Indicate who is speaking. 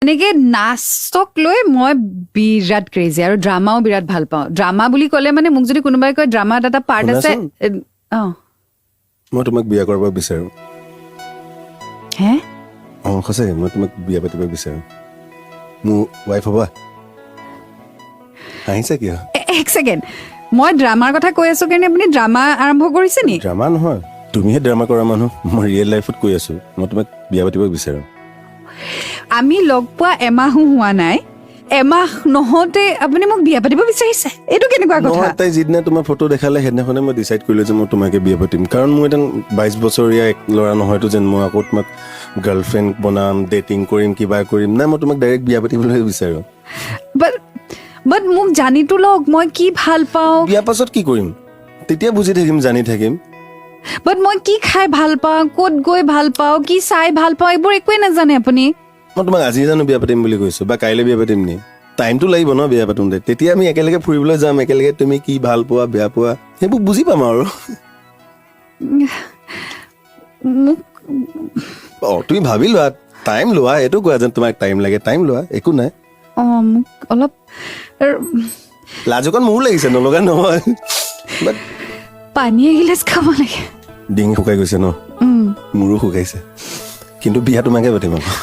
Speaker 1: এনেকে নাচক লৈ মই বিৰাট ক্ৰেজি আৰু ড্ৰামাও বিৰাট ভাল পাওঁ ড্ৰামা বুলি ক'লে মানে মোক যদি কোনোবাই কয় ড্ৰামাত এটা পাৰ্ট আছে
Speaker 2: মই তোমাক বিয়া কৰিব বিচাৰো
Speaker 1: হে
Speaker 2: সঁচাকৈ মই তোমাক বিয়া পাতিব বিচাৰো মোৰ ৱাইফ হ'বা হাঁহিছা কিয়
Speaker 1: এক ছেকেণ্ড মই ড্ৰামাৰ কথা কৈ আছো কাৰণে আপুনি ড্ৰামা আৰম্ভ কৰিছে নি
Speaker 2: ড্ৰামা নহয় তুমিহে ড্ৰামা কৰা মানুহ মই ৰিয়েল লাইফত কৈ আছো মই তোমাক বিয়া পাতিব বিচাৰো
Speaker 1: আমি লগ পোৱা এমাহো হোৱা নাই এমাহ নহওঁতে আপুনি মোক বিয়া পাতিব বিচাৰিছে এইটো কেনেকুৱা কথা
Speaker 2: নহয় তাই যিদিনা তোমাৰ ফটো দেখালে সেইদিনাখনে মই ডিচাইড কৰিলোঁ যে মই তোমাকে বিয়া পাতিম কাৰণ মোৰ এটা 22 বছৰীয়া এক ল'ৰা নহয়তো যেন মই আকৌ তোমাক গাৰ্লফ্ৰেণ্ড বনাম ডেটিং কৰিম কিবা কৰিম নাই মই তোমাক ডাইৰেক্ট বিয়া পাতিবলৈ বিচাৰোঁ
Speaker 1: বাট মোক জানিতো লওক মই কি ভাল পাওঁ
Speaker 2: বিয়া পাছত কি কৰিম তেতিয়া বুজি থাকিম জানি থাকিম
Speaker 1: বাট মই কি খাই ভাল পাওঁ ক'ত গৈ ভাল পাওঁ কি চাই ভাল পাওঁ এইবোৰ একোৱে নাজানে আপুনি
Speaker 2: মই তোমাক আজি জানো বিয়া পাতিম বুলি কৈছোঁ বা কাইলৈ বিয়া পাতিম নি টাইমটো লাগিব ন বিয়া পাতোঁতে তেতিয়া আমি একেলগে ফুৰিবলৈ যাম একেলগে তুমি কি ভাল পোৱা বেয়া পোৱা সেইবোৰ বুজি পাম আৰু তুমি ভাবি লোৱা টাইম লোৱা এইটো কোৱা যেন তোমাক টাইম লাগে টাইম লোৱা একো নাই
Speaker 1: মোক অলপ
Speaker 2: লাজ অকণ মোৰো লাগিছে নলগা নহয়
Speaker 1: পানী এগিলাচ খাব লাগে
Speaker 2: ডিঙি শুকাই গৈছে ন মোৰো শুকাইছে কিন্তু বিয়া তোমাকে পাতিম আকৌ